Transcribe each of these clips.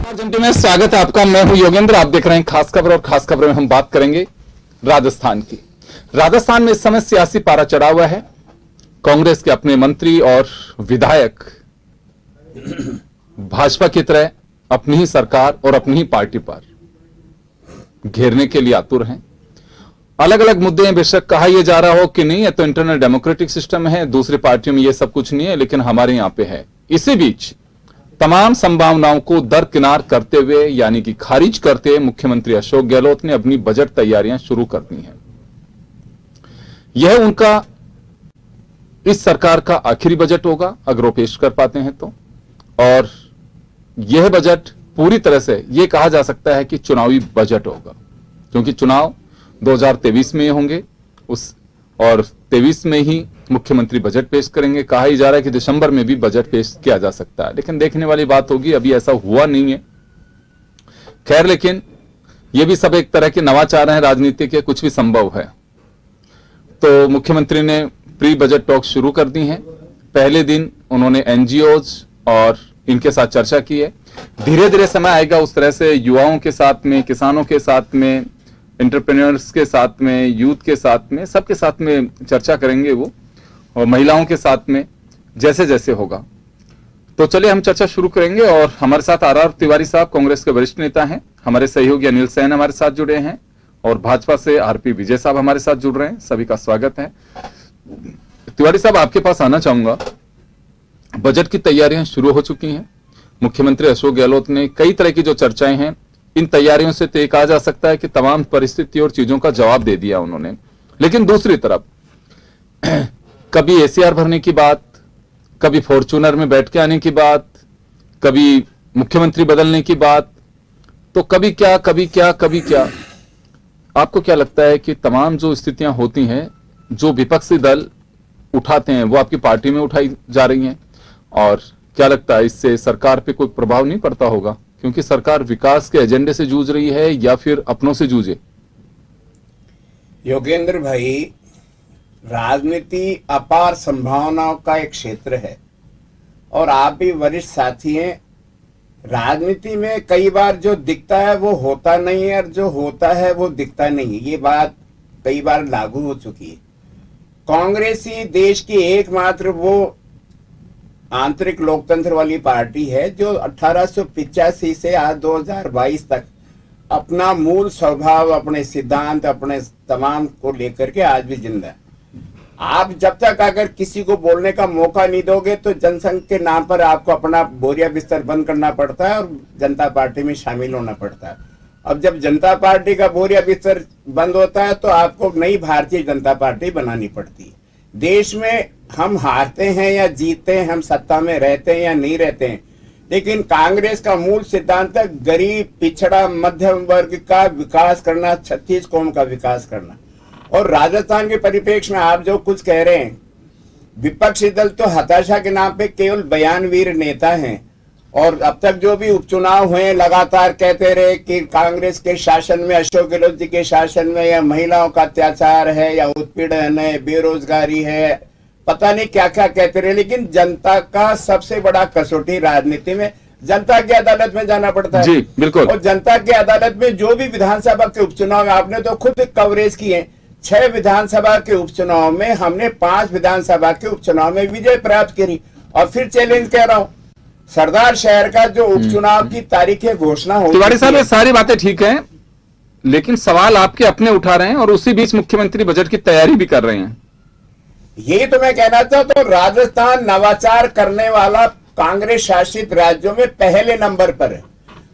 अर्जेंटी में स्वागत है आपका। मैं हूं योगेंद्र, आप देख रहे हैं खास खबर। और खास खबर में हम बात करेंगे राजस्थान की। राजस्थान में इस समय सियासी पारा चढ़ा हुआ है। कांग्रेस के अपने मंत्री और विधायक भाजपा की तरह अपनी ही सरकार और अपनी ही पार्टी पर घेरने के लिए आतुर हैं। अलग अलग मुद्दे हैं। बेशक कहा यह जा रहा हो कि नहीं, यह तो इंटरनल डेमोक्रेटिक सिस्टम है, दूसरी पार्टियों में यह सब कुछ नहीं है, लेकिन हमारे यहां पे है। इसी बीच तमाम संभावनाओं को दरकिनार करते हुए यानी कि खारिज करते हुए मुख्यमंत्री अशोक गहलोत ने अपनी बजट तैयारियां शुरू कर दी हैं। यह उनका इस सरकार का आखिरी बजट होगा अगर वो पेश कर पाते हैं तो। और यह बजट पूरी तरह से यह कहा जा सकता है कि चुनावी बजट होगा, क्योंकि चुनाव 2023 में होंगे और 23 में ही मुख्यमंत्री बजट पेश करेंगे। कहा ही जा रहा है कि दिसंबर में भी बजट पेश किया जा सकता है, लेकिन देखने वाली बात होगी। अभी ऐसा हुआ नहीं है। खैर, लेकिन ये भी सब एक तरह के नवाचार हैं राजनीति के, कुछ भी संभव है। तो मुख्यमंत्री ने प्री बजट टॉक शुरू कर दी हैं। पहले दिन उन्होंने एनजीओज और इनके साथ चर्चा की है। धीरे धीरे समय आएगा, उस तरह से युवाओं के साथ में, किसानों के साथ में, एंटरप्रेन्योर्स के साथ में, यूथ के साथ में, सबके साथ में चर्चा करेंगे वो, और महिलाओं के साथ में जैसे जैसे होगा। तो चलिए हम चर्चा शुरू करेंगे। और हमारे साथ आर तिवारी साहब कांग्रेस के वरिष्ठ नेता हैं, हमारे सहयोगी अनिल सेन हमारे साथ जुड़े हैं, और भाजपा से आरपी विजय साहब हमारे साथ जुड़ रहे हैं। सभी का स्वागत है। तिवारी साहब, आपके पास आना चाहूंगा। बजट की तैयारियां शुरू हो चुकी हैं। मुख्यमंत्री अशोक गहलोत ने कई तरह की जो चर्चाएं हैं, इन तैयारियों से तो कहा जा सकता है कि तमाम परिस्थिति और चीजों का जवाब दे दिया उन्होंने। लेकिन दूसरी तरफ कभी एसीआर भरने की बात, कभी फॉर्च्यूनर में बैठ के आने की बात, कभी मुख्यमंत्री बदलने की बात, तो कभी क्या कभी क्या कभी क्या। आपको क्या लगता है कि तमाम जो स्थितियां होती हैं, जो विपक्षी दल उठाते हैं, वो आपकी पार्टी में उठाई जा रही हैं? और क्या लगता है इससे सरकार पे कोई प्रभाव नहीं पड़ता होगा, क्योंकि सरकार विकास के एजेंडे से जूझ रही है या फिर अपनों से जूझे? योगेंद्र भाई, राजनीति अपार संभावनाओं का एक क्षेत्र है और आप भी वरिष्ठ साथी हैं। राजनीति में कई बार जो दिखता है वो होता नहीं है और जो होता है वो दिखता नहीं है। ये बात कई बार लागू हो चुकी है। कांग्रेस ही देश की एकमात्र वो आंतरिक लोकतंत्र वाली पार्टी है जो 1885 से आज 2022 तक अपना मूल स्वभाव, अपने सिद्धांत, अपने तमाम को लेकर के आज भी जिंदा है। आप जब तक अगर किसी को बोलने का मौका नहीं दोगे तो जनसंघ के नाम पर आपको अपना बोरिया बिस्तर बंद करना पड़ता है और जनता पार्टी में शामिल होना पड़ता है। अब जब जनता पार्टी का बोरिया बिस्तर बंद होता है तो आपको नई भारतीय जनता पार्टी बनानी पड़ती है। देश में हम हारते हैं या जीतते हैं, हम सत्ता में रहते हैं या नहीं रहते हैं, लेकिन कांग्रेस का मूल सिद्धांत है गरीब, पिछड़ा, मध्यम वर्ग का विकास करना, 36 कौम का विकास करना। और राजस्थान के परिप्रेक्ष्य में आप जो कुछ कह रहे हैं, विपक्षी दल तो हताशा के नाम पे केवल बयानवीर नेता हैं। और अब तक जो भी उपचुनाव हुए लगातार कहते रहे कि कांग्रेस के शासन में, अशोक गहलोत जी के शासन में या महिलाओं का अत्याचार है या उत्पीड़न है, बेरोजगारी है, पता नहीं क्या क्या कहते रहे। लेकिन जनता का सबसे बड़ा कसौटी राजनीति में जनता की अदालत में जाना पड़ता है। जी बिल्कुल। और जनता की अदालत में जो भी विधानसभा के उपचुनाव, आपने तो खुद कवरेज किए, 6 विधानसभा के उपचुनाव में हमने 5 विधानसभा के उपचुनाव में विजय प्राप्त करी। और फिर चैलेंज कह रहा हूं, सरदार शहर का जो उपचुनाव की तारीखें घोषणा हो, तिवारी साहब ये सारी बातें ठीक हैं, लेकिन सवाल आपके अपने उठा रहे हैं और उसी बीच मुख्यमंत्री बजट की तैयारी भी कर रहे हैं। यही तो मैं कहना चाहता हूं। राजस्थान नवाचार करने वाला कांग्रेस शासित राज्यों में पहले नंबर पर है।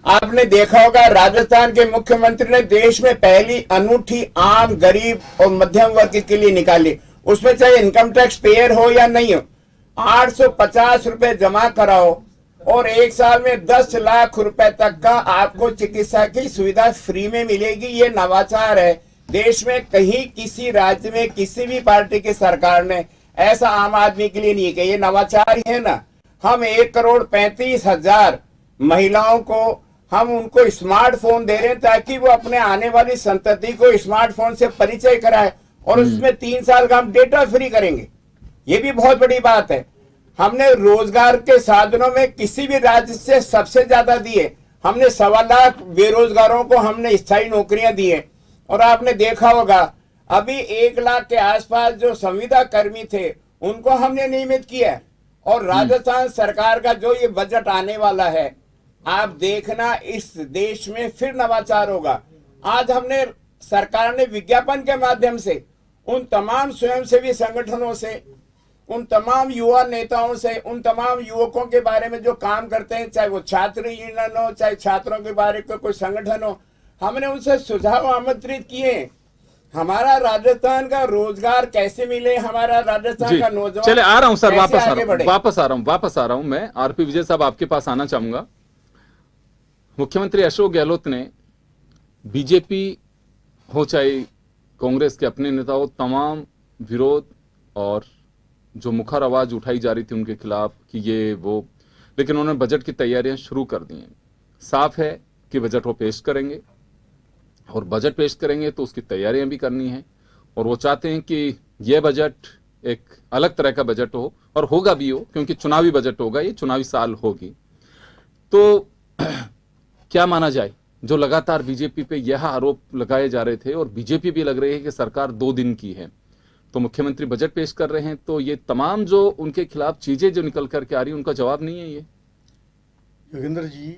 आपने देखा होगा राजस्थान के मुख्यमंत्री ने देश में पहली अनूठी आम, गरीब और मध्यम वर्ग के लिए निकाली। उसमें चाहे इनकम टैक्स पेयर हो या नहीं हो, 850 रुपए जमा कराओ और एक साल में 10 लाख रुपए तक का आपको चिकित्सा की सुविधा फ्री में मिलेगी। ये नवाचार है। देश में कहीं किसी राज्य में किसी भी पार्टी की सरकार ने ऐसा आम आदमी के लिए नहीं किया। ये नवाचार ही है ना। हम 1,35,00,000 महिलाओं को हम उनको स्मार्टफोन दे रहे हैं ताकि वो अपने आने वाली संतति को स्मार्टफोन से परिचय कराए, और उसमें 3 साल का हम डेटा फ्री करेंगे। ये भी बहुत बड़ी बात है। हमने रोजगार के साधनों में किसी भी राज्य से सबसे ज्यादा दिए। हमने 1.25 लाख बेरोजगारों को हमने स्थायी नौकरियां दी हैं। और आपने देखा होगा अभी 1 लाख के आसपास जो संविदा कर्मी थे उनको हमने नियमित किया। और राजस्थान सरकार का जो ये बजट आने वाला है, आप देखना इस देश में फिर नवाचार होगा। आज हमने सरकार ने विज्ञापन के माध्यम से उन तमाम स्वयंसेवी संगठनों से, उन तमाम युवा नेताओं से, उन तमाम युवकों के बारे में जो काम करते हैं, चाहे वो छात्र यूनियन हो, चाहे छात्रों के बारे में कोई संगठन हो, हमने उनसे सुझाव आमंत्रित किए। हमारा राजस्थान का रोजगार कैसे मिले, हमारा राजस्थान का नौजवान, चले आ रहा हूं सर, वापस आ रहा हूं मैं आरपी विजय साहब आपके पास आना चाहूंगा। मुख्यमंत्री अशोक गहलोत ने बीजेपी हो चाहे कांग्रेस के अपने नेता हो, तमाम विरोध और जो मुखर आवाज उठाई जा रही थी उनके खिलाफ कि ये वो, लेकिन उन्होंने बजट की तैयारियां शुरू कर दी हैं। साफ है कि बजट वो पेश करेंगे और बजट पेश करेंगे तो उसकी तैयारियां भी करनी है। और वो चाहते हैं कि यह बजट एक अलग तरह का बजट हो और होगा भी हो, क्योंकि चुनावी बजट होगा, ये चुनावी साल होगी। तो क्या माना जाए, जो लगातार बीजेपी पे यह आरोप लगाए जा रहे थे और बीजेपी भी लग रही है कि सरकार 2 दिन की है, तो मुख्यमंत्री बजट पेश कर रहे हैं, तो ये तमाम जो उनके खिलाफ चीजें जो निकल करके आ रही है उनका जवाब नहीं है ये? योगेंद्र जी,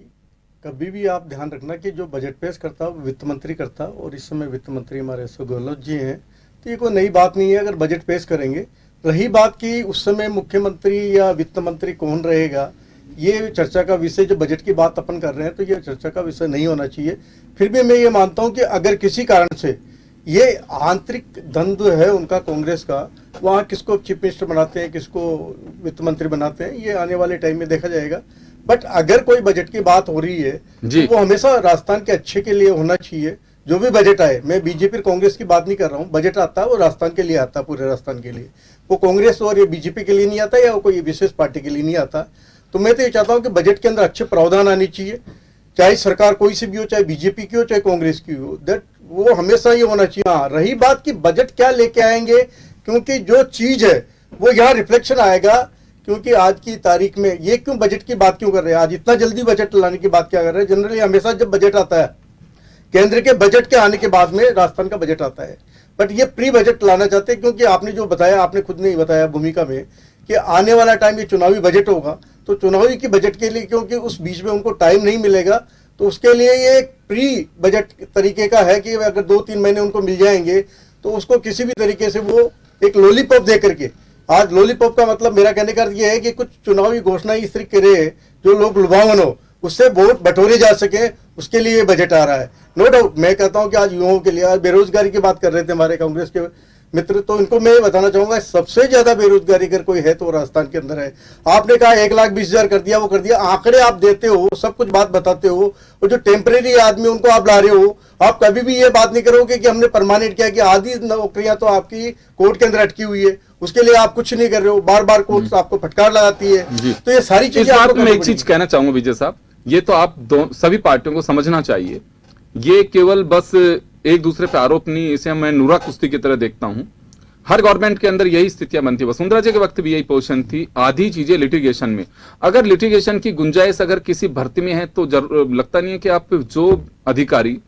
कभी भी आप ध्यान रखना कि जो बजट पेश करता है वित्त मंत्री करता, और इस समय वित्त मंत्री हमारे अशोक गहलोत जी हैं, तो ये कोई नई बात नहीं है अगर बजट पेश करेंगे। रही बात कि उस समय मुख्यमंत्री या वित्त मंत्री कौन रहेगा, ये चर्चा का विषय, जो बजट की बात अपन कर रहे हैं तो ये चर्चा का विषय नहीं होना चाहिए। फिर भी मैं ये मानता हूँ कि अगर किसी कारण से ये आंतरिक द्वंद्व है उनका कांग्रेस का, वहाँ किसको चीफ मिनिस्टर बनाते हैं, किसको वित्त मंत्री बनाते हैं, ये आने वाले टाइम में देखा जाएगा। बट अगर कोई बजट की बात हो रही है तो वो हमेशा राजस्थान के अच्छे के लिए होना चाहिए। जो भी बजट आए, मैं बीजेपी और कांग्रेस की बात नहीं कर रहा हूँ, बजट आता है वो राजस्थान के लिए आता है, पूरे राजस्थान के लिए। वो कांग्रेस और ये बीजेपी के लिए नहीं आता या कोई विशेष पार्टी के लिए नहीं आता। तो मैं तो ये चाहता हूँ कि बजट के अंदर अच्छे प्रावधान आने चाहिए, चाहे सरकार कोई सी भी हो, चाहे बीजेपी की हो चाहे कांग्रेस की हो, दैट वो हमेशा ये होना चाहिए। हाँ, रही बात कि बजट क्या लेके आएंगे, क्योंकि जो चीज है वो यहाँ रिफ्लेक्शन आएगा। क्योंकि आज की तारीख में ये क्यों बजट की बात क्यों कर रहे हैं, आज इतना जल्दी बजट लाने की बात क्या कर रहे हैं? जनरली हमेशा जब बजट आता है, केंद्र के बजट के आने के बाद में राजस्थान का बजट आता है, बट ये प्री बजट लाना चाहते हैं। क्योंकि आपने जो बताया, आपने खुद ने ही बताया भूमिका में कि आने वाला टाइम ये चुनावी बजट होगा, तो चुनावी की बजट के लिए क्योंकि उस बीच में उनको टाइम नहीं मिलेगा, तो उसके लिए ये एक प्री बजट तरीके का है कि अगर 2-3 महीने उनको मिल जाएंगे तो उसको किसी भी तरीके से वो एक लॉलीपॉप दे करके, आज लॉलीपॉप का मतलब मेरा कहने का अर्थ ये है कि कुछ चुनावी घोषणाएं इस तरीके करे जो लोग लुभावन हो, उससे वोट बटोरे जा सके, उसके लिए ये बजट आ रहा है। नो डाउट मैं कहता हूं कि आज युवाओं के लिए, आज बेरोजगारी की बात कर रहे थे हमारे कांग्रेस के मित्र, तो इनको मैं बताना चाहूंगा सबसे ज्यादा बेरोजगारी अगर कोई है तो राजस्थान के अंदर है। आपने कहा 1,20,000 कर दिया, वो कर दिया, आंकड़े आप देते हो, सब कुछ बात बताते हो, और जो टेम्परेरी आदमी उनको आप ला रहे हो, आप कभी भी ये बात नहीं करोगे कि हमने परमानेंट किया, कि आधी नौकरियां तो आपकी कोर्ट के अंदर अटकी हुई है, उसके लिए आप कुछ नहीं कर रहे हो, बार बार कोर्ट आपको फटकार लगाती है। तो ये सारी चीजें, मैं एक चीज कहना चाहूंगा विजय साहब, ये तो आप सभी पार्टियों को समझना चाहिए, ये केवल बस एक दूसरे पे आरोप नहीं, इसे मैं नूरा कुश्ती की तरह देखता हूं। हर गवर्नमेंट के अंदर यही स्थितियां बनती है। वसुंधरा जी के वक्त भी यही पोजीशन थी, आधी चीजें लिटिगेशन में। अगर लिटिगेशन की गुंजाइश अगर किसी भर्ती में है तो लगता नहीं है कि आप जो अधिकारी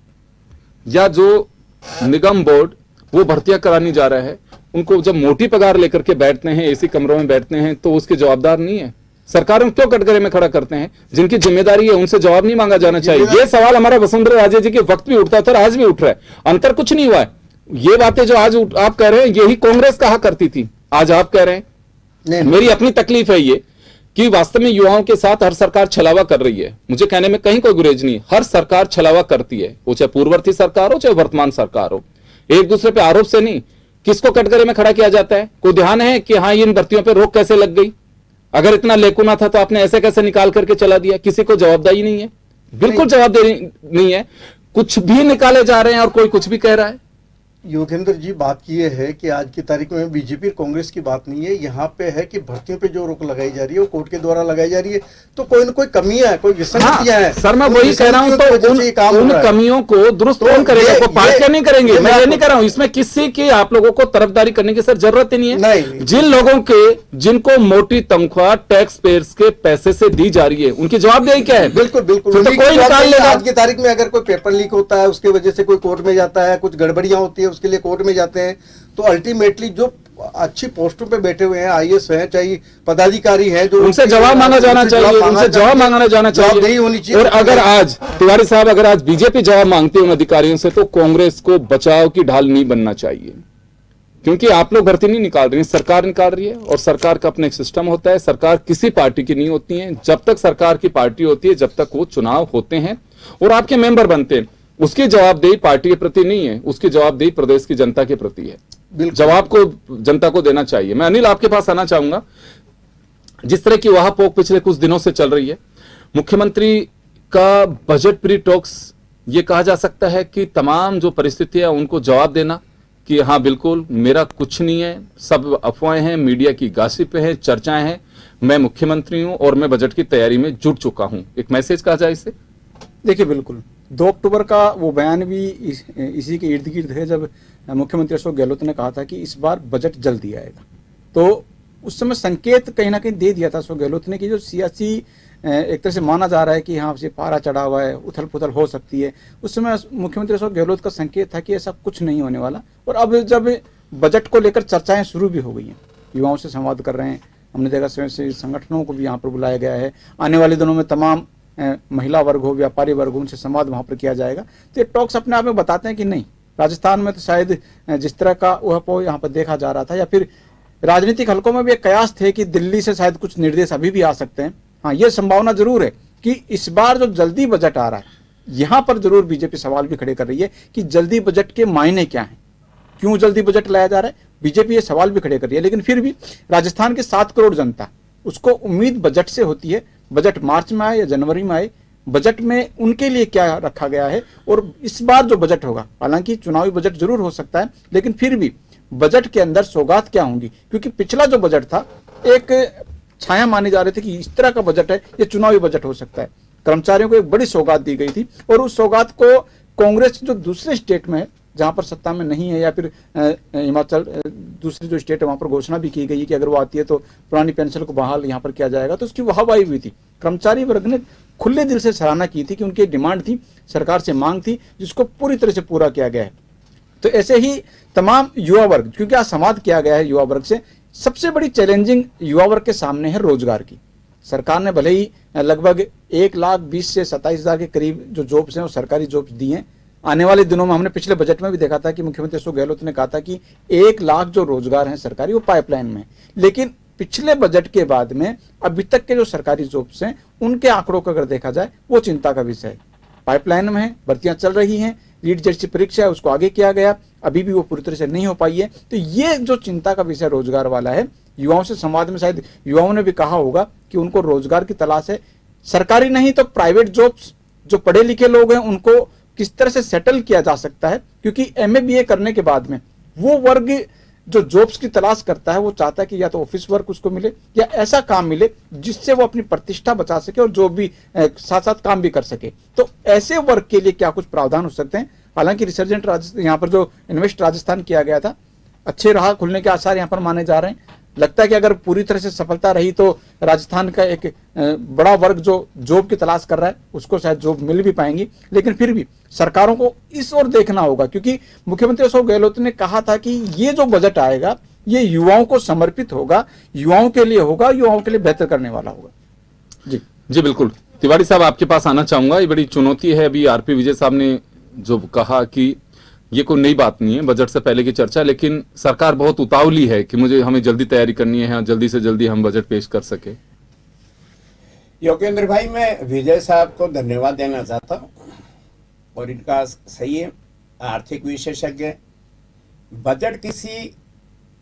या जो निगम बोर्ड वो भर्तियां करानी जा रहा है, उनको जब मोटी पगार लेकर के बैठते हैं, एसी कमरों में बैठते हैं, तो उसके जवाबदार नहीं है। सरकार उनको क्यों कटघरे में खड़ा करते हैं? जिनकी जिम्मेदारी है उनसे जवाब नहीं मांगा जाना चाहिए। ये सवाल हमारा वसुंधरा राजे जी के वक्त भी उठता था और आज भी उठ रहा है, अंतर कुछ नहीं हुआ है। ये बातें जो आज आप कह रहे हैं यही कांग्रेस कहा करती थी, आज आप कह रहे हैं। मेरी अपनी तकलीफ है ये कि वास्तव में युवाओं के साथ हर सरकार छलावा कर रही है। मुझे कहने में कहीं कोई गुरेज नहीं, हर सरकार छलावा करती है, वो चाहे पूर्ववर्ती सरकार हो चाहे वर्तमान सरकार हो। एक दूसरे पे आरोप से नहीं, किसको कटघरे में खड़ा किया जाता है? कोई ध्यान है कि हाँ इन भर्तियों पर रोक कैसे लग गई? अगर इतना लेकुना था तो आपने ऐसे कैसे निकाल करके चला दिया? किसी को जवाबदारी नहीं है, बिल्कुल जवाबदेही नहीं है। कुछ भी निकाले जा रहे हैं और कोई कुछ भी कह रहा है। योगेंद्र जी, बात ये है कि आज की तारीख में बीजेपी कांग्रेस की बात नहीं है, यहाँ पे है कि भर्तियों पे जो रोक लगाई जा रही है वो कोर्ट के द्वारा लगाई जा रही है, तो कोई न कोई कमियां है, कोई विसंगतियां हैं। सर मैं वही कह रहा हूं, तो उन कमियों को दुरुस्त कौन करेगा? वो पार्टियां नहीं करेंगे। मैं ये नहीं कह रहा हूं, इसमें किसी की आप लोगों को तरफदारी करने की सर जरूरत ही नहीं है। नहीं। जिन लोगों के जिनको मोटी तनख्वाह टैक्स पेयर्स के पैसे से दी जा रही है, उनकी जवाबदेही क्या है? बिल्कुल बिल्कुल। तो कोई निकाल लेगा। आज की तारीख में अगर कोई पेपर लीक होता है, उसकी वजह से कोई कोर्ट में जाता है, कुछ गड़बड़ियां होती है, उसके लिए कोर्ट में जाते हैं, तो अल्टीमेटली जो अच्छी पोस्टों पे बैठे हुए हैं, आईएएस हैं, चाहे पदाधिकारी हैं, जो उनसे जवाब मांगा जाना चाहिए, उनसे जवाब मांगा जाना चाहिए, नहीं होनी चाहिए। और अगर आज तिवारी साहब, अगर आज बीजेपी जवाब मांगती है उन अधिकारियों से, तो कांग्रेस को बचाव की ढाल नहीं बनना चाहिए, क्योंकि आप लोग भर्ती नहीं निकाल रही हैं, सरकार निकाल रही है, और सरकार का अपना एक सिस्टम होता है। सरकार किसी पार्टी की नहीं होती है। जब तक सरकार की पार्टी होती है, जब तक वो चुनाव होते हैं और आपके मेंबर बनते हैं, उसकी जवाबदेही पार्टी के प्रति नहीं है, उसकी जवाबदेही प्रदेश की जनता के प्रति है। जवाब को जनता को देना चाहिए। मैं अनिल आपके पास आना चाहूंगा। जिस तरह की वहापोक पिछले कुछ दिनों से चल रही है, मुख्यमंत्री का बजट प्री टॉक्स, ये कहा जा सकता है कि तमाम जो परिस्थितियां उनको जवाब देना कि हाँ बिल्कुल मेरा कुछ नहीं है, सब अफवाहें हैं, मीडिया की गासिप है, चर्चाएं हैं, मैं मुख्यमंत्री हूं और मैं बजट की तैयारी में जुट चुका हूं, एक मैसेज कहा जाए इसे? देखिए, बिल्कुल 2 अक्टूबर का वो बयान भी इसी के इर्द गिर्द है, जब मुख्यमंत्री अशोक गहलोत ने कहा था कि इस बार बजट जल्दी आएगा। तो उस समय संकेत कहीं ना कहीं दे दिया था अशोक गहलोत ने कि जो सियासी एक तरह से माना जा रहा है कि हाँ से पारा चढ़ा हुआ है, उथल पुथल हो सकती है, उस समय मुख्यमंत्री अशोक गहलोत का संकेत था कि ऐसा कुछ नहीं होने वाला। और अब जब बजट को लेकर चर्चाएं शुरू भी हो गई हैं, युवाओं से संवाद कर रहे हैं, हमने देखा स्वयं संगठनों को भी यहाँ पर बुलाया गया है, आने वाले दिनों में तमाम महिला वर्ग हो, व्यापारी वर्ग हो, उनसे संवाद वहाँ पर किया जाएगा। तो ये टॉक्स अपने आप में बताते हैं कि नहीं, राजस्थान में तो शायद जिस तरह का वह यहाँ पर देखा जा रहा था, या फिर राजनीतिक हलकों में भी एक कयास थे कि दिल्ली से शायद कुछ निर्देश अभी भी आ सकते हैं। हाँ, ये संभावना जरूर है कि इस बार जो जल्दी बजट आ रहा है, यहाँ पर जरूर बीजेपी सवाल भी खड़े कर रही है कि जल्दी बजट के मायने क्या हैं, क्यों जल्दी बजट लाया जा रहा है। बीजेपी ये सवाल भी खड़े कर रही है, लेकिन फिर भी राजस्थान के 7 करोड़ जनता, उसको उम्मीद बजट से होती है। बजट मार्च में आए या जनवरी में आए, बजट में उनके लिए क्या रखा गया है। और इस बार जो बजट होगा, हालांकि चुनावी बजट जरूर हो सकता है, लेकिन फिर भी बजट के अंदर सौगात क्या होंगी, क्योंकि पिछला जो बजट था एक छाया मानी जा रही थी कि इस तरह का बजट है, ये चुनावी बजट हो सकता है। कर्मचारियों को एक बड़ी सौगात दी गई थी, और उस सौगात को कांग्रेस जो दूसरे स्टेट में है, जहां पर सत्ता में नहीं है, या फिर हिमाचल दूसरी जो स्टेट है वहां पर घोषणा भी की गई कि अगर वो आती है तो पुरानी पेंशन को बहाल यहाँ पर किया जाएगा, तो उसकी वाहवाही हुई थी। कर्मचारी वर्ग ने खुले दिल से सराहना की थी कि उनकी डिमांड थी, सरकार से मांग थी, जिसको पूरी तरह से पूरा किया गया है। तो ऐसे ही तमाम युवा वर्ग, क्योंकि आज संवाद किया गया है युवा वर्ग से, सबसे बड़ी चैलेंजिंग युवा वर्ग के सामने है रोजगार की। सरकार ने भले ही लगभग 1,20,000 से 27,000 के करीब जो जॉब्स हैं वो सरकारी जॉब्स दी हैं। आने वाले दिनों में हमने पिछले बजट में भी देखा था कि मुख्यमंत्री अशोक गहलोत ने कहा था कि 1 लाख जो रोजगार हैं सरकारी, वो पाइपलाइन में है। लेकिन पिछले बजट के बाद में अभी तक के जो सरकारी जॉब्स हैं उनके आंकड़ों को अगर देखा जाए, वो चिंता का विषय है। पाइपलाइन में है, भर्तियां चल रही हैं, लीड जैसी परीक्षा है उसको आगे किया गया, अभी भी वो पूरी तरह से नहीं हो पाई है। तो ये जो चिंता का विषय रोजगार वाला है, युवाओं से संवाद में शायद युवाओं ने भी कहा होगा कि उनको रोजगार की तलाश है, सरकारी नहीं तो प्राइवेट जॉब्स। जो पढ़े लिखे लोग हैं उनको किस तरह से सेटल किया जा सकता है, क्योंकि एमए बीए करने के बाद में वो वर्ग जो जॉब्स की तलाश करता है वो चाहता है कि या तो ऑफिस वर्क उसको मिले या ऐसा काम मिले जिससे वो अपनी प्रतिष्ठा बचा सके और जो भी साथ साथ काम भी कर सके। तो ऐसे वर्ग के लिए क्या कुछ प्रावधान हो सकते हैं। हालांकि रिसर्जेंट राजस्थान, यहाँ पर जो इन्वेस्ट राजस्थान किया गया था, अच्छे राह खुलने के आसार यहाँ पर माने जा रहे हैं। लगता है कि अगर पूरी तरह से सफलता रही तो राजस्थान का एक बड़ा वर्ग जो जॉब की तलाश कर रहा है उसको शायद जॉब मिल भी पाएंगी। लेकिन फिर भी सरकारों को इस ओर देखना होगा, क्योंकि मुख्यमंत्री अशोक गहलोत ने कहा था कि ये जो बजट आएगा ये युवाओं को समर्पित होगा, युवाओं के लिए होगा, युवाओं के लिए बेहतर करने वाला होगा। जी जी बिल्कुल। तिवारी साहब आपके पास आना चाहूंगा। ये बड़ी चुनौती है। अभी आरपी विजय साहब ने जो कहा कि ये कोई नई बात नहीं है, बजट से पहले की चर्चा, लेकिन सरकार बहुत उतावली है कि हमें जल्दी तैयारी करनी है, जल्दी से जल्दी हम बजट पेश कर सके। योगेंद्र भाई, मैं विजय साहब को धन्यवाद देना चाहता हूँ, और इनका सही है, आर्थिक विशेषज्ञ। बजट किसी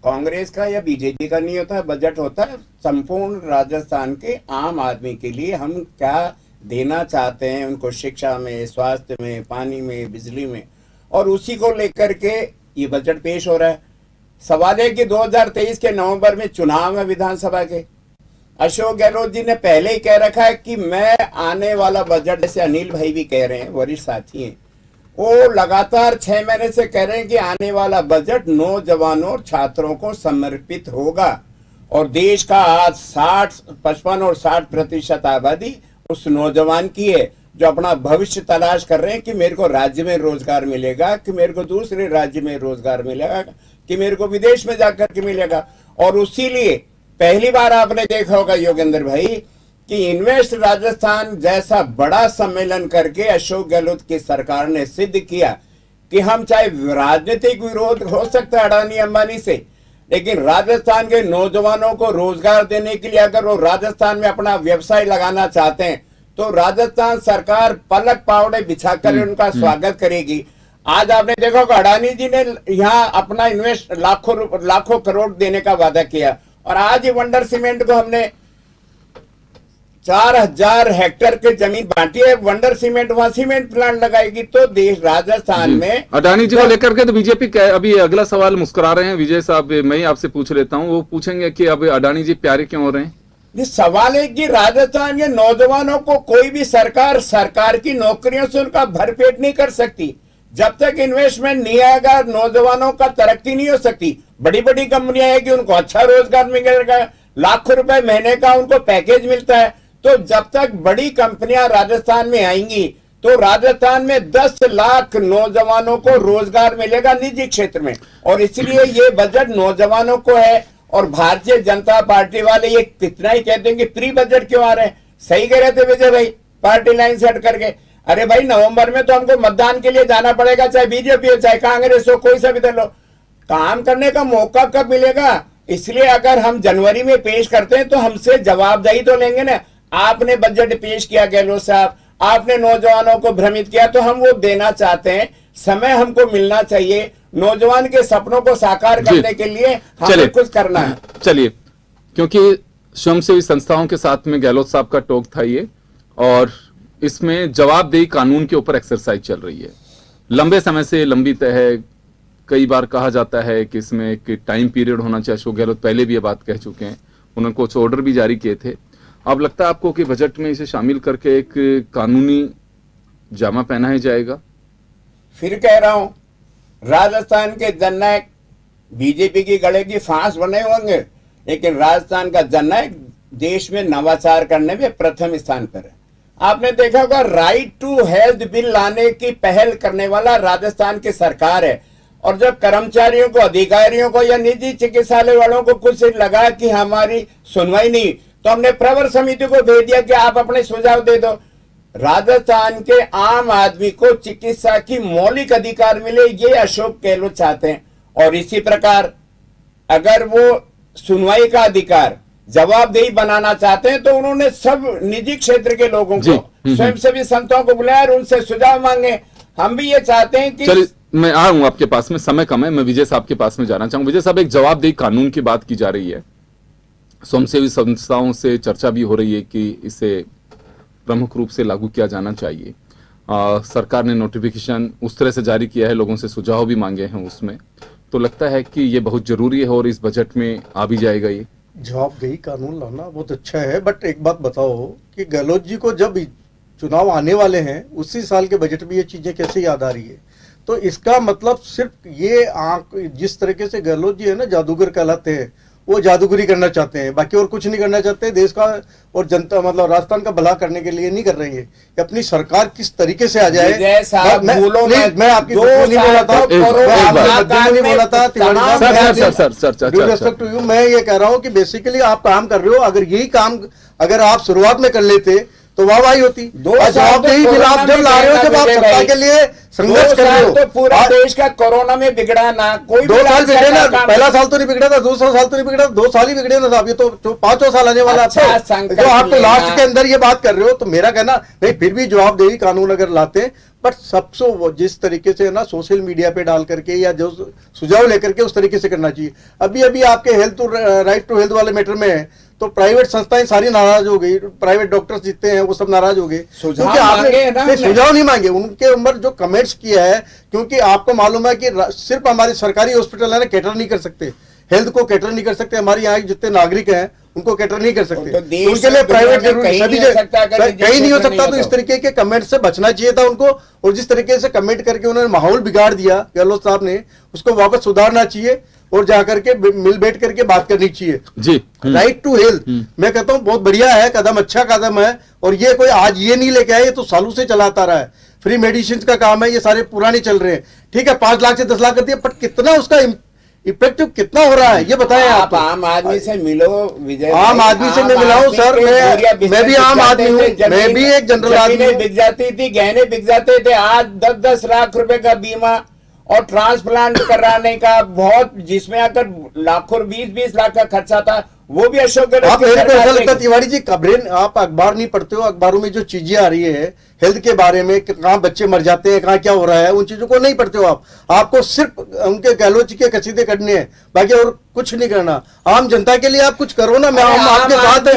कांग्रेस का या बीजेपी का नहीं होता, बजट होता है संपूर्ण राजस्थान के आम आदमी के लिए। हम क्या देना चाहते हैं उनको, शिक्षा में, स्वास्थ्य में, पानी में, बिजली में, और उसी को लेकर के ये बजट पेश हो रहा है। सवाल है कि 2023 के नवंबर में चुनाव है विधानसभा के। अशोक गहलोत जी ने पहले ही कह रखा है कि मैं आने वाला बजट, जैसे अनिल भाई भी कह रहे हैं, वरिष्ठ साथी हैं, वो लगातार 6 महीने से कह रहे हैं कि आने वाला बजट नौजवानों और छात्रों को समर्पित होगा। और देश का आज 55 और 60% आबादी उस नौजवान की है जो अपना भविष्य तलाश कर रहे हैं कि मेरे को राज्य में रोजगार मिलेगा, कि मेरे को दूसरे राज्य में रोजगार मिलेगा, कि मेरे को विदेश में जाकर के मिलेगा। और उसी लिए पहली बार आपने देखा होगा योगेंद्र भाई कि इन्वेस्ट राजस्थान जैसा बड़ा सम्मेलन करके अशोक गहलोत की सरकार ने सिद्ध किया कि हम चाहे राजनीतिक विरोध हो सकता है अडानी अंबानी से, लेकिन राजस्थान के नौजवानों को रोजगार देने के लिए अगर वो राजस्थान में अपना व्यवसाय लगाना चाहते हैं तो राजस्थान सरकार पलक पावड़े बिछाकर उनका स्वागत करेगी। आज आपने देखा होगा अडानी जी ने यहाँ अपना इन्वेस्ट लाखों करोड़ देने का वादा किया, और आज ही वंडर सीमेंट को हमने 4000 हेक्टेयर की जमीन बांटी है। वंडर सीमेंट वहां सीमेंट प्लांट लगाएगी। तो देश राजस्थान में अडानी जी को लेकर के तो बीजेपी अभी अगला सवाल मुस्कुरा रहे हैं विजय साहब, मैं ही आपसे पूछ लेता हूं, वो पूछेंगे कि अब अडानी जी प्यारे क्यों हो रहे हैं? ये सवाल है कि राजस्थान के नौजवानों को कोई भी सरकार की नौकरियों से उनका भरपेट नहीं कर सकती। जब तक इन्वेस्टमेंट नहीं आएगा नौजवानों का तरक्की नहीं हो सकती। बड़ी बड़ी कंपनियां है कि उनको अच्छा रोजगार मिलेगा, लाखों रुपए महीने का उनको पैकेज मिलता है। तो जब तक बड़ी कंपनियां राजस्थान में आएंगी तो राजस्थान में 10 लाख नौजवानों को रोजगार मिलेगा निजी क्षेत्र में। और इसलिए ये बजट नौजवानों को है। और भारतीय जनता पार्टी वाले ये कितना ही कहते हैं कि प्री बजट क्यों आ रहे हैं, सही कह रहे थे विजय भाई पार्टी लाइन सेट करके। अरे भाई नवंबर में तो हमको मतदान के लिए जाना पड़ेगा, चाहे बीजेपी हो चाहे कांग्रेस हो, कोई सा भी दल हो। काम करने का मौका कब मिलेगा? इसलिए अगर हम जनवरी में पेश करते हैं तो हमसे जवाबदेही तो लेंगे ना। आपने बजट पेश किया गहलोत साहब, आपने नौजवानों को भ्रमित किया, तो हम वो देना चाहते हैं। समय हमको मिलना चाहिए, नौजवान के सपनों को साकार करने के लिए हमें कुछ करना है। चलिए, क्योंकि स्वयंसेवी संस्थाओं के साथ में गहलोत साहब का टॉक था ये, और इसमें जवाबदेही कानून के ऊपर एक्सरसाइज चल रही है, लंबे समय से लंबित है। कई बार कहा जाता है कि इसमें एक टाइम पीरियड होना चाहिए। अशोक गहलोत पहले भी ये बात कह चुके हैं, उन्होंने कुछ ऑर्डर भी जारी किए थे। अब लगता है आपको कि बजट में इसे शामिल करके एक कानूनी जामा पहनाया जाएगा? फिर कह रहा हूं, राजस्थान के जननायक बीजेपी की गले की फांस बने होंगे, लेकिन राजस्थान का जननायक देश में नवाचार करने में प्रथम स्थान पर है। आपने देखा होगा राइट टू हेल्थ बिल लाने की पहल करने वाला राजस्थान की सरकार है। और जब कर्मचारियों को, अधिकारियों को या निजी चिकित्सालय वालों को कुछ लगा कि हमारी सुनवाई नहीं, तो हमने प्रवर समिति को भेज दिया कि आप अपने सुझाव दे दो। राजस्थान के आम आदमी को चिकित्सा की मौलिक अधिकार मिले, ये अशोक गहलोत चाहते हैं। और इसी प्रकार अगर वो सुनवाई का अधिकार जवाबदेही बनाना चाहते हैं तो उन्होंने सब निजी क्षेत्र के लोगों को, स्वयंसेवी संस्थाओं को बुलाया और उनसे सुझाव मांगे। हम भी ये चाहते हैं कि चलिए, मैं आ रहा हूं आपके पास में, समय कम है, मैं विजय साहब के पास में जाना चाहूंगा। विजय साहब, एक जवाबदेही कानून की बात की जा रही है, स्वयंसेवी संस्थाओं से चर्चा भी हो रही है कि इसे प्रमुख रूप से लागू किया जाना चाहिए। सरकार ने नोटिफिकेशन उस तरह से जारी किया है, लोगों से सुझाव भी मांगे हैं उसमें, तो लगता है कि ये बहुत जरूरी है और इस बजट में आ भी जाएगा। ये जवाबदेही कानून लाना बहुत अच्छा है, बट एक बात बताओ कि गहलोत जी को जब चुनाव आने वाले हैं उसी साल के बजट में ये चीजें कैसे याद आ रही है? तो इसका मतलब सिर्फ ये जिस तरीके से गहलोत जी है ना जादूगर कहलाते हैं, वो जादूगरी करना चाहते हैं, बाकी और कुछ नहीं करना चाहते। देश का और जनता मतलब राजस्थान का भला करने के लिए नहीं कर रही है कि अपनी सरकार किस तरीके से आ जाए। मैं आपकी नहीं बोला था, नहीं बोला था। रिस्पेक्ट टू यू, मैं ये कह रहा हूँ कि बेसिकली आप काम कर रहे हो, अगर यही काम अगर आप शुरुआत में कर लेते तो वाहवाही होती। जवाबदेही बिल आप जब ला रहे हो, जब आप सत्ता के लिए संघर्ष कर रहे हो, तो पूरा देश का कोरोना में बिगड़ा ना, कोई 2 साल बिगड़े ना, पहला साल तो नहीं बिगड़ा था, दूसरा साल तो नहीं बिगड़ा, 2 साल ही बिगड़े ना साहब। ये तो 5वां साल आने वाला है, जो आप तो लास्ट के अंदर ये बात कर रहे हो। तो मेरा कहना नहीं, फिर भी जवाबदेही कानून अगर लाते हैं, बट सबसे जिस तरीके से ना सोशल मीडिया पे डाल करके या जो सुझाव लेकर के उस तरीके से करना चाहिए। अभी आपके हेल्थ राइट टू हेल्थ वाले मैटर में है, तो प्राइवेट संस्थाएं सारी नाराज हो गई, प्राइवेट डॉक्टर्स जितने हैं वो सब नाराज हो गए। सुझाव क्योंकि मांगे ना, आपने सुझाव नहीं मांगे, उनके ऊपर जो कमेंट्स किया है, क्योंकि आपको मालूम है कि सिर्फ हमारे सरकारी हॉस्पिटल है ना कैटर नहीं कर सकते, हेल्थ को कैटर नहीं कर सकते, हमारे यहाँ जितने नागरिक हैं उनको कैटर नहीं कर सकते, तो उनके लिए प्राइवेट जरूरी, सभी कहीं नहीं हो सकता। तो इस तरीके के कमेंट से बचना चाहिए था उनको, और जिस तरीके से कमेंट करके उन्होंने माहौल बिगाड़ दिया गहलोत साहब ने, उसको वापस सुधारना चाहिए और जाकर के मिल बैठ करके बात करनी चाहिए जी। राइट टू हेल्थ मैं कहता हूँ बहुत बढ़िया है कदम, अच्छा कदम है, और ये कोई आज ये नहीं लेके आए, ये तो सालों से चलाता रहा है। फ्री मेडिसिन का काम है, ये सारे पुराने चल रहे हैं, ठीक है 5 लाख से 10 लाख कर दिया, पर कितना उसका इफेक्टिव कितना हो रहा है ये बताएं आप। आम आदमी से मिलो विजय, आम आदमी से मैं मिला हूं सर, मैं भी आम आदमी हूँ, मैं भी एक जनरल आदमी हूँ। बिक जाती थी, गहने बिक जाते थे, आज 10-10 लाख रुपए का बीमा और ट्रांसप्लांट कराने का बहुत, जिसमें अगर लाखों 20-20 लाख का खर्चा था, वो भी अशोक गहलोत। आप मेरे को ऐसा लगता है तिवारी जी, खबरें आप अखबार नहीं पढ़ते हो, अखबारों में जो चीजें आ रही है हेल्थ के बारे में, कहाँ बच्चे मर जाते हैं, कहाँ क्या हो रहा है, उन चीजों को नहीं पढ़ते हो आप। आपको सिर्फ उनके गहलोत जी के कसीदे करने हैं, बाकी और कुछ नहीं करना। आम जनता के लिए आप कुछ करो ना, मैं आपके साथ है,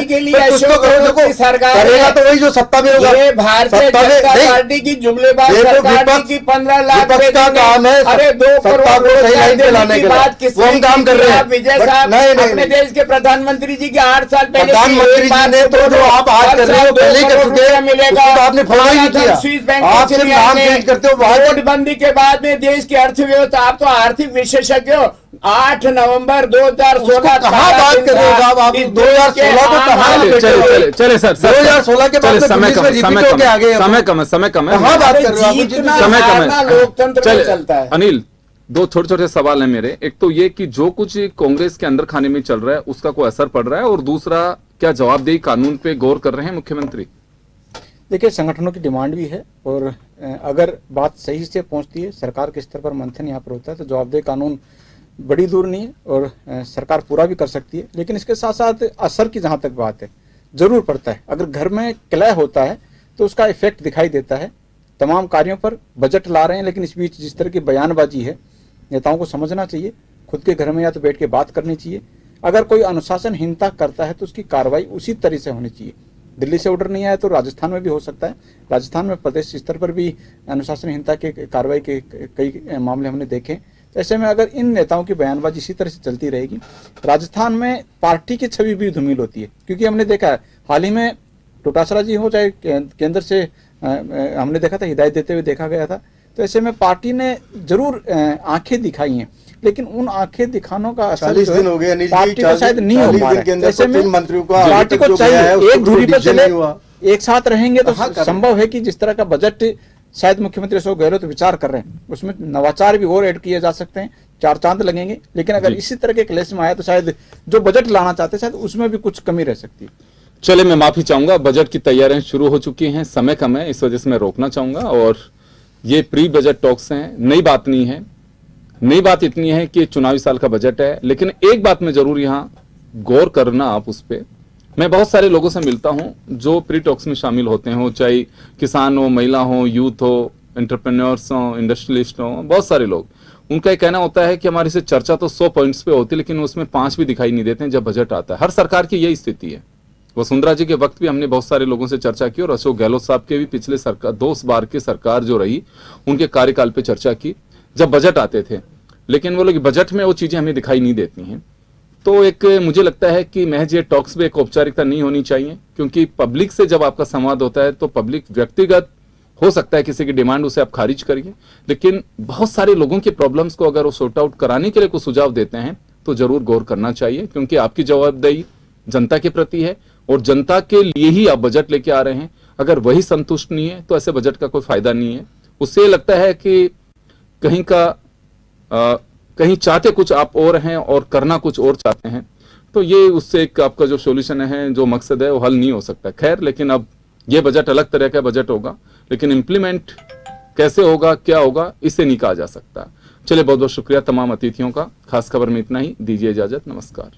कुछ तो करो। देखो करेगा तो वही जो सत्ता में होगा, भारतीय जनता पार्टी की जुमलेबाज सरकार की 15 लाख का काम है, अरे 2 करोड़ सही लाइन पे लाने के बाद वो हम काम कर रहे हैं। विजय साहब अपने देश के प्रधानमंत्री जी के 8 साल पहले प्रधानमंत्री जी ने तो जो आप आज कर रहे हो पहले कर चुके मिलेगा, आपने फॉलो नहीं किया, स्विस बैंक आप सिर्फ नाम चेंज करते हो। नोटबंदी के बाद में देश की अर्थव्यवस्था, आप तो आर्थिक विशेषज्ञ हो। 8 नवंबर 2016 कहाँ बात कर रहे हो आप 2016 को कहाँ? चले सर 2016 के बाद समय कम है, कहाँ बात कर रहे हो आप? समय कम है, लोकतंत्र चलता है। अनिल 2 छोटे-छोटे सवाल हैं मेरे। एक तो ये कि जो कुछ कांग्रेस के अंदर खाने में चल रहा है उसका कोई असर पड़ रहा है, और दूसरा क्या जवाबदेही कानून पे गौर कर रहे हैं मुख्यमंत्री? देखिए संगठनों की डिमांड भी है, और अगर बात सही से पहुंचती है, सरकार के स्तर पर मंथन यहाँ पर होता है, तो जवाबदेही कानून बड़ी दूर नहीं है और सरकार पूरा भी कर सकती है। लेकिन इसके साथ साथ असर की जहाँ तक बात है जरूर पड़ता है। अगर घर में क्लय होता है तो उसका इफेक्ट दिखाई देता है। तमाम कार्यों पर बजट ला रहे हैं, लेकिन इस बीच जिस तरह की बयानबाजी है, नेताओं को समझना चाहिए, खुद के घर में या तो बैठ के बात करनी चाहिए। अगर कोई अनुशासनहीनता करता है तो उसकी कार्रवाई उसी तरह से होनी चाहिए। दिल्ली से ऑर्डर नहीं आया तो राजस्थान में भी हो सकता है। राजस्थान में प्रदेश स्तर पर भी अनुशासनहीनता के कार्रवाई के कई मामले हमने देखे। तो ऐसे में अगर इन नेताओं की बयानबाजी इसी तरह से चलती रहेगी, राजस्थान में पार्टी की छवि भी धूमिल होती है। क्योंकि हमने देखा है हाल ही में डोटासरा जी हो चाहे केंद्र से हमने देखा था, हिदायत देते हुए देखा गया था। तो ऐसे में पार्टी ने जरूर आंखें दिखाई हैं, लेकिन उन आंखें दिखानों का असर 40 दिन हो गए पार्टी को शायद नहीं हो पा रहा है। ऐसे में मंत्रियों को पार्टी को चाहिए एक दूरी पर चले, एक साथ रहेंगे तो संभव है कि जिस तरह का बजट शायद मुख्यमंत्री अशोक गहलोत विचार कर रहे हैं उसमें नवाचार भी और ऐड किए जा सकते हैं, 4 चांद लगेंगे। लेकिन अगर इसी तरह के क्लेश में आया तो शायद जो बजट लाना चाहते हैं शायद उसमें भी कुछ कमी रह सकती है। चले मैं माफी चाहूंगा, बजट की तैयारियां शुरू हो चुकी हैं, समय कम है, इस वजह से मैं रोकना चाहूंगा। और ये प्री बजट टॉक्स हैं, नई बात नहीं है। नई बात इतनी है कि चुनावी साल का बजट है, लेकिन एक बात में जरूर यहां गौर करना आप उस पर। मैं बहुत सारे लोगों से मिलता हूं जो प्री टॉक्स में शामिल होते हैं, चाहे किसान हो, महिला हो, यूथ हो, एंटरप्रेन्योर्स हो, इंडस्ट्रियलिस्ट हो, बहुत सारे लोग। उनका ये कहना होता है कि हमारी से चर्चा तो 100 पॉइंट्स पे होती है, लेकिन उसमें 5 भी दिखाई नहीं देते हैं जब बजट आता है। हर सरकार की यही स्थिति है। वसुंधरा जी के वक्त भी हमने बहुत सारे लोगों से चर्चा की, और अशोक गहलोत साहब के भी पिछले सरकार 2 बार की सरकार जो रही उनके कार्यकाल पे चर्चा की जब बजट आते थे, लेकिन वो लोग बजट में वो चीजें हमें दिखाई नहीं देती हैं। तो एक मुझे लगता है कि महज ये टॉक्स में एक औपचारिकता नहीं होनी चाहिए, क्योंकि पब्लिक से जब आपका संवाद होता है तो पब्लिक व्यक्तिगत हो सकता है किसी की डिमांड उसे आप खारिज करिए, लेकिन बहुत सारे लोगों की प्रॉब्लम्स को अगर वो सॉर्ट आउट कराने के लिए कुछ सुझाव देते हैं तो जरूर गौर करना चाहिए, क्योंकि आपकी जवाबदेही जनता के प्रति है और जनता के लिए ही आप बजट लेके आ रहे हैं। अगर वही संतुष्ट नहीं है तो ऐसे बजट का कोई फायदा नहीं है। उससे लगता है कि कहीं चाहते कुछ आप और हैं और करना कुछ और चाहते हैं, तो ये उससे एक आपका जो सॉल्यूशन है, जो मकसद है, वो हल नहीं हो सकता। खैर, लेकिन अब ये बजट अलग तरह का बजट होगा, लेकिन इंप्लीमेंट कैसे होगा, क्या होगा, इसे नहीं कहा जा सकता। चलिए, बहुत बहुत शुक्रिया तमाम अतिथियों का। खास खबर में इतना ही, दीजिए इजाजत, नमस्कार।